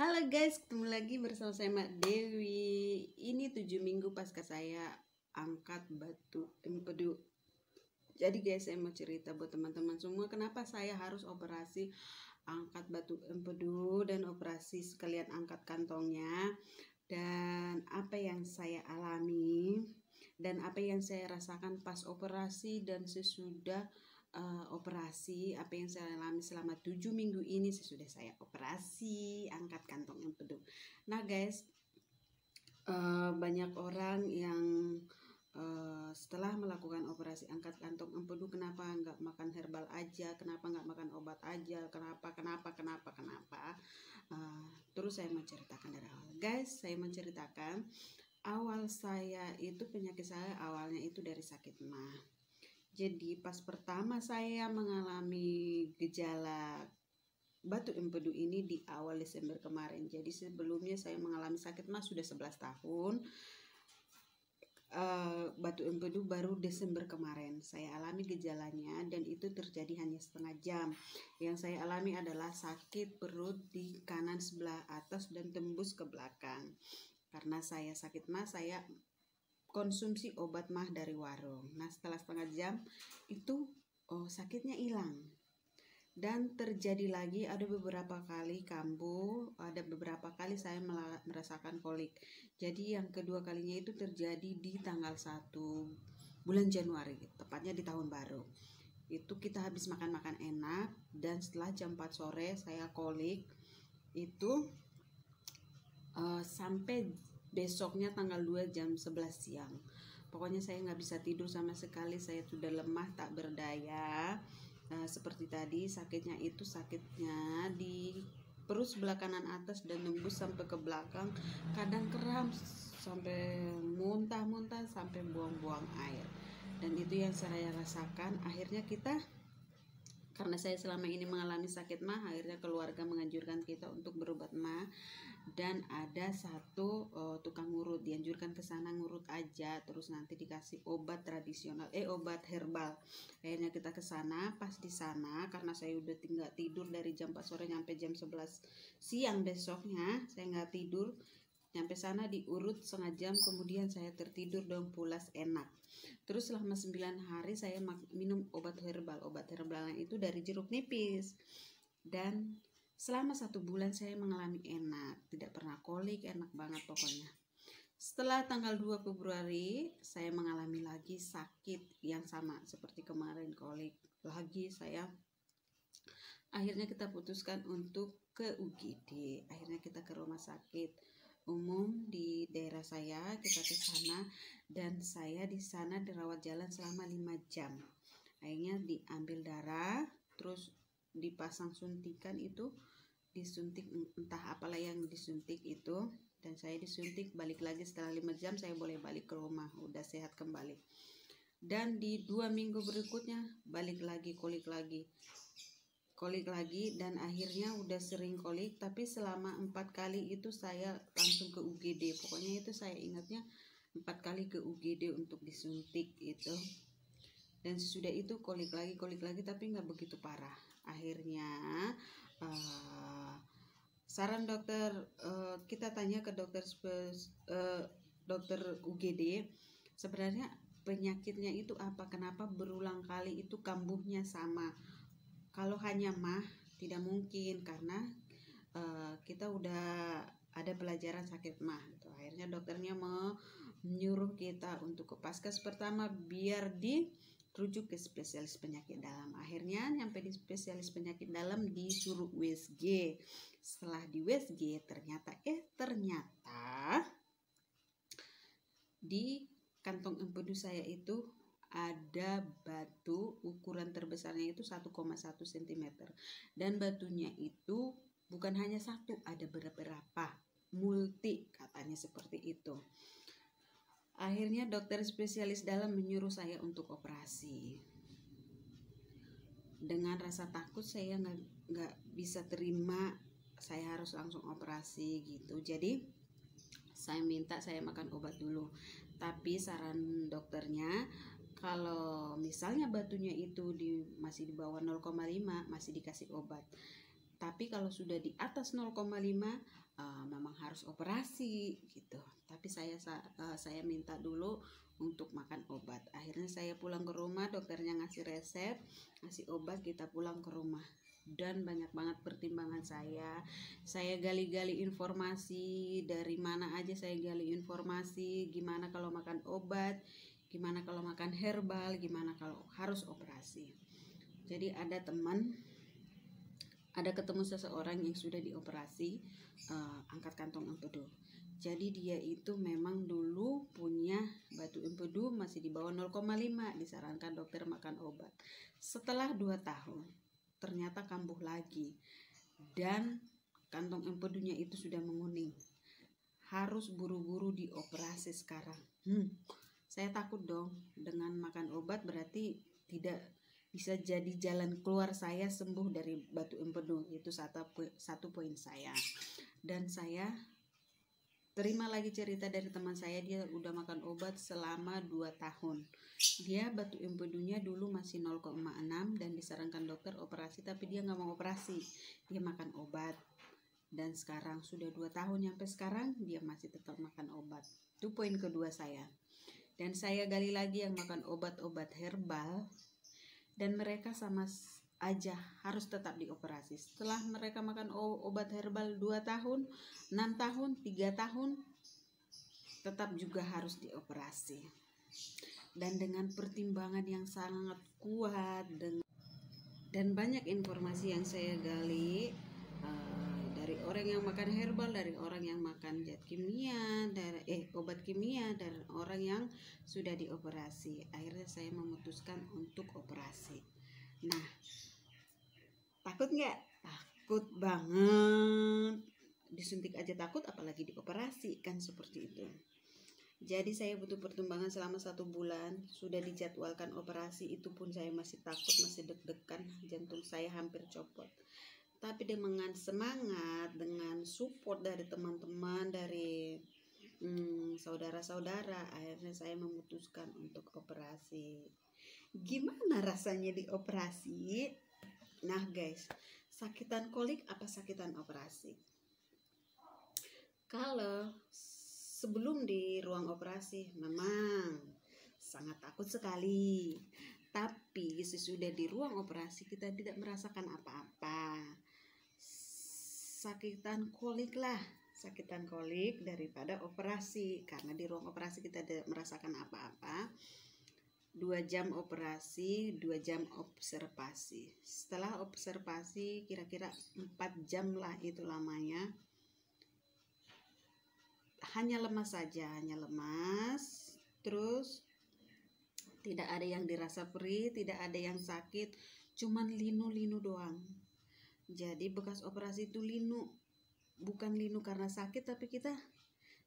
Halo guys, ketemu lagi bersama saya Mak Dewi. Ini 7 minggu pasca saya angkat batu empedu. Jadi guys, saya mau cerita buat teman-teman semua kenapa saya harus operasi angkat batu empedu dan operasi sekalian angkat kantongnya, dan apa yang saya alami dan apa yang saya rasakan pas operasi dan sesudah operasi, apa yang saya alami selama 7 minggu ini sesudah saya operasi angkat kantong empedu. Nah guys, banyak orang yang setelah melakukan operasi angkat kantong empedu, kenapa nggak makan herbal aja, kenapa nggak makan obat aja, kenapa. Terus saya menceritakan dari awal guys. Saya menceritakan awal saya itu, penyakit saya awalnya itu dari sakit mah. Jadi pas pertama saya mengalami gejala batu empedu ini di awal Desember kemarin. Jadi sebelumnya saya mengalami sakit mah sudah 11 tahun. Batu empedu baru Desember kemarin saya alami gejalanya, dan itu terjadi hanya setengah jam. Yang saya alami adalah sakit perut di kanan sebelah atas dan tembus ke belakang. Karena saya sakit mah, saya konsumsi obat mah dari warung. Nah setelah setengah jam itu sakitnya hilang, dan terjadi lagi ada beberapa kali kambuh, ada beberapa kali saya merasakan kolik. Jadi yang kedua kalinya itu terjadi di tanggal 1 bulan Januari, tepatnya di tahun baru. Itu kita habis makan enak, dan setelah jam 4 sore saya kolik itu sampai besoknya tanggal 2 jam 11 siang. Pokoknya saya nggak bisa tidur sama sekali, saya sudah lemah tak berdaya. Seperti tadi, sakitnya itu sakitnya di perut sebelah kanan atas dan nembus sampai ke belakang, kadang kram sampai muntah-muntah sampai buang-buang air. Dan itu yang saya rasakan. Akhirnya karena saya selama ini mengalami sakit mah, akhirnya keluarga menganjurkan kita untuk berobat mah, dan ada satu tukang ngurut, dianjurkan ke sana ngurut aja, terus nanti dikasih obat tradisional, obat herbal. Akhirnya kita ke sana. Pas di sana, karena saya udah tinggal tidur dari jam 4 sore sampai jam 11 siang besoknya, saya nggak tidur. Nyampe sana diurut setengah jam, kemudian saya tertidur dong, pulas enak. Terus selama 9 hari saya minum obat herbal. Obat herbalnya itu dari jeruk nipis. Dan selama 1 bulan saya mengalami enak, tidak pernah kolik, enak banget pokoknya. Setelah tanggal 2 Februari saya mengalami lagi sakit yang sama seperti kemarin, kolik lagi saya. Akhirnya kita putuskan untuk ke UGD. Akhirnya kita ke rumah sakit umum di daerah saya, kita ke sana, dan saya di sana dirawat jalan selama 5 jam. Akhirnya diambil darah, terus dipasang suntikan, itu disuntik entah apalah yang disuntik itu, dan saya disuntik balik lagi setelah 5 jam saya boleh balik ke rumah, udah sehat kembali. Dan di 2 minggu berikutnya balik lagi, kolik lagi, dan akhirnya udah sering kolik. Tapi selama 4 kali itu saya langsung ke UGD. Pokoknya itu saya ingatnya 4 kali ke UGD untuk disuntik itu. Dan sesudah itu kolik lagi, tapi nggak begitu parah. Akhirnya saran dokter, kita tanya ke dokter UGD, sebenarnya penyakitnya itu apa, kenapa berulang kali itu kambuhnya sama. Kalau hanya mah tidak mungkin, karena kita udah ada pelajaran sakit mah gitu. Akhirnya dokternya menyuruh kita untuk ke Paskes pertama biar dirujuk ke spesialis penyakit dalam. Akhirnya nyampe di spesialis penyakit dalam disuruh USG. Setelah di USG ternyata di kantong empedu saya itu ada batu, ukuran terbesarnya itu 1,1 cm, dan batunya itu bukan hanya satu, ada beberapa, multi katanya seperti itu. Akhirnya dokter spesialis dalam menyuruh saya untuk operasi. Dengan rasa takut saya nggak bisa terima, saya harus langsung operasi gitu. Jadi saya minta saya makan obat dulu, tapi saran dokternya kalau misalnya batunya itu masih di bawah 0,5 masih dikasih obat. Tapi kalau sudah di atas 0,5 memang harus operasi gitu. Tapi saya minta dulu untuk makan obat. Akhirnya saya pulang ke rumah, dokternya ngasih resep, ngasih obat, kita pulang ke rumah. Dan banyak banget pertimbangan saya gali-gali informasi, dari mana aja saya gali informasi, gimana kalau makan obat, gimana kalau makan herbal, gimana kalau harus operasi. Jadi ada ketemu seseorang yang sudah dioperasi angkat kantong empedu. Jadi dia itu memang dulu punya batu empedu masih di bawah 0,5, disarankan dokter makan obat. Setelah 2 tahun ternyata kambuh lagi dan kantong empedunya itu sudah menguning. Harus buru-buru dioperasi sekarang. Saya takut dong, dengan makan obat berarti tidak bisa jadi jalan keluar saya sembuh dari batu empedu. Itu satu poin saya. Dan saya terima lagi cerita dari teman saya, dia udah makan obat selama 2 tahun. Dia batu empedunya dulu masih 0,6 dan disarankan dokter operasi, tapi dia nggak mau operasi. Dia makan obat. Dan sekarang sudah 2 tahun sampai sekarang dia masih tetap makan obat. Itu poin kedua saya. Dan saya gali lagi yang makan obat-obat herbal, dan mereka sama aja harus tetap dioperasi. Setelah mereka makan obat herbal 2 tahun, 6 tahun, 3 tahun, tetap juga harus dioperasi. Dan dengan pertimbangan yang sangat kuat dan banyak informasi yang saya gali dari orang yang makan herbal, dari orang yang makan zat kimia, obat kimia, dan orang yang sudah dioperasi. Akhirnya saya memutuskan untuk operasi. Nah, takut nggak? Takut banget. Disuntik aja takut, apalagi dioperasi, kan seperti itu. Jadi saya butuh pertimbangan selama 1 bulan. Sudah dijadwalkan operasi, itu pun saya masih takut, masih deg-degan, jantung saya hampir copot. Tapi dengan semangat, dengan support dari teman-teman, dari saudara-saudara, akhirnya saya memutuskan untuk operasi. Gimana rasanya dioperasi? Nah guys, sakitan kolik apa sakitan operasi? Kalau sebelum di ruang operasi memang sangat takut sekali. Tapi sesudah di ruang operasi kita tidak merasakan apa-apa. Sakitan kolik daripada operasi, karena di ruang operasi kita tidak merasakan apa-apa. 2 jam operasi, 2 jam observasi. Setelah observasi kira-kira 4 jam lah itu lamanya. Hanya lemas saja, terus tidak ada yang dirasa perih, tidak ada yang sakit, cuman linu-linu doang. Jadi bekas operasi itu linu, bukan linu karena sakit, tapi kita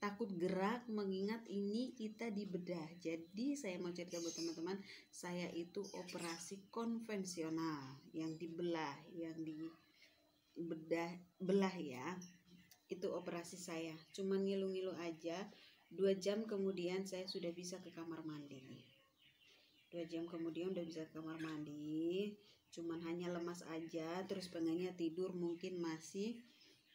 takut gerak mengingat ini kita dibedah. Jadi saya mau cerita buat teman-teman, saya itu operasi konvensional, yang dibelah, yang belah ya. Itu operasi saya, cuman ngilu-ngilu aja. 2 jam kemudian saya sudah bisa ke kamar mandi. 2 jam kemudian udah bisa ke kamar mandi, cuman hanya lemas aja, terus pengennya tidur, mungkin masih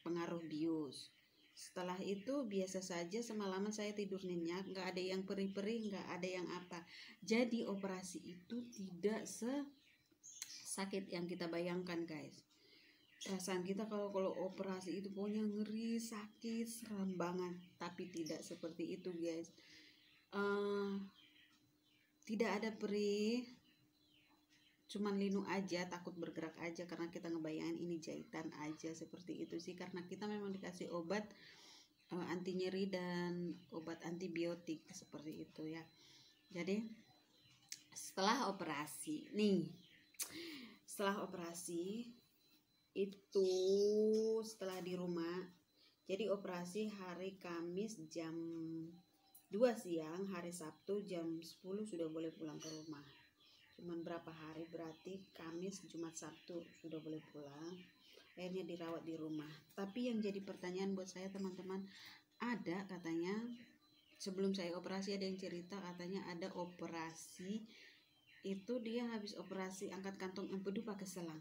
pengaruh bius. Setelah itu biasa saja, semalaman saya tidur nyenyak, nggak ada yang perih-perih, nggak ada yang apa. Jadi operasi itu tidak sesakit yang kita bayangkan guys. Perasaan kita kalau operasi itu pokoknya ngeri, sakit, seram banget. Tapi tidak seperti itu guys. Tidak ada perih, cuman linu aja, takut bergerak aja karena kita ngebayangin ini jahitan aja, seperti itu sih. Karena kita memang dikasih obat anti nyeri dan obat antibiotik seperti itu ya. Jadi setelah operasi itu, setelah di rumah, jadi operasi hari Kamis jam 2 siang, hari Sabtu jam 10 sudah boleh pulang ke rumah. Cuman berapa hari, berarti Kamis, Jumat, Sabtu sudah boleh pulang. Akhirnya dirawat di rumah. Tapi yang jadi pertanyaan buat saya teman-teman, ada katanya sebelum saya operasi ada yang cerita katanya ada operasi itu dia habis operasi angkat kantong empedu pakai selang.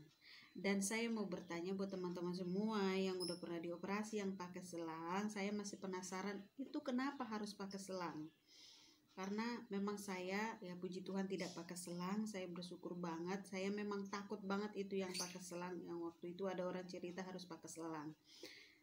Dan saya mau bertanya buat teman-teman semua yang udah pernah dioperasi yang pakai selang, saya masih penasaran itu kenapa harus pakai selang. Karena memang saya, ya puji Tuhan, tidak pakai selang. Saya bersyukur banget. Saya memang takut banget itu yang pakai selang. Yang waktu itu ada orang cerita harus pakai selang.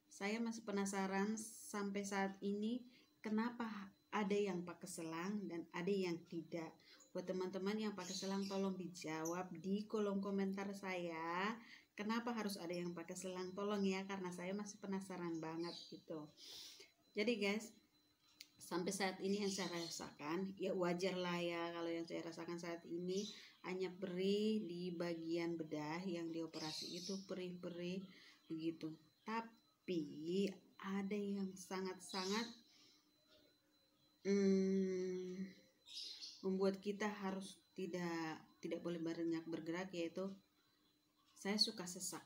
Saya masih penasaran sampai saat ini kenapa ada yang pakai selang dan ada yang tidak. Buat teman-teman yang pakai selang, tolong dijawab di kolom komentar saya. Kenapa harus ada yang pakai selang? Tolong ya, karena saya masih penasaran banget gitu. Jadi guys, sampai saat ini yang saya rasakan, ya wajar lah ya kalau yang saya rasakan saat ini hanya perih di bagian bedah yang dioperasi itu, perih-perih begitu. Tapi ada yang sangat-sangat membuat kita harus tidak boleh banyak bergerak, yaitu saya suka sesak.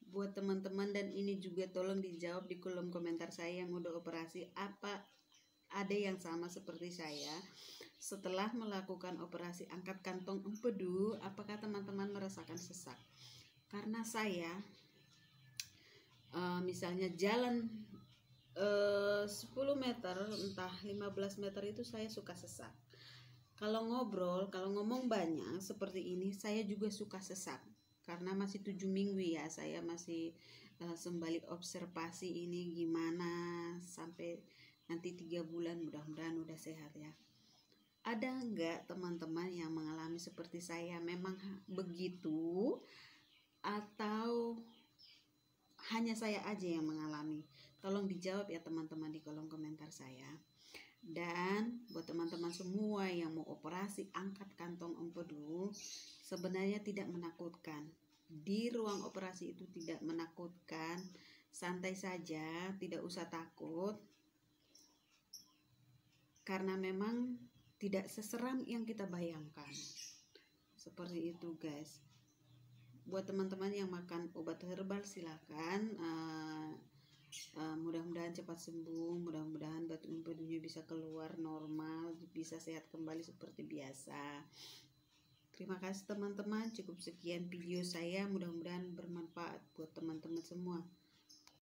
Buat teman-teman, dan ini juga tolong dijawab di kolom komentar saya yang udah operasi, apa ada yang sama seperti saya setelah melakukan operasi angkat kantong empedu, apakah teman-teman merasakan sesak? Karena saya misalnya jalan 10 meter entah 15 meter itu saya suka sesak. Kalau ngobrol, kalau ngomong banyak seperti ini saya juga suka sesak. Karena masih 7 minggu ya, saya masih sembari observasi ini gimana sampai nanti 3 bulan, mudah-mudahan udah sehat ya. Ada enggak teman-teman yang mengalami seperti saya, memang begitu atau hanya saya aja yang mengalami? Tolong dijawab ya teman-teman di kolom komentar saya. Dan buat teman-teman semua yang mau operasi angkat kantong empedu, sebenarnya tidak menakutkan. Di ruang operasi itu tidak menakutkan, santai saja, tidak usah takut. Karena memang tidak seseram yang kita bayangkan. Seperti itu guys. Buat teman-teman yang makan obat herbal silakan, mudah-mudahan cepat sembuh, mudah-mudahan batu empedunya bisa keluar normal, bisa sehat kembali seperti biasa. Terima kasih teman-teman, cukup sekian video saya, mudah-mudahan bermanfaat buat teman-teman semua.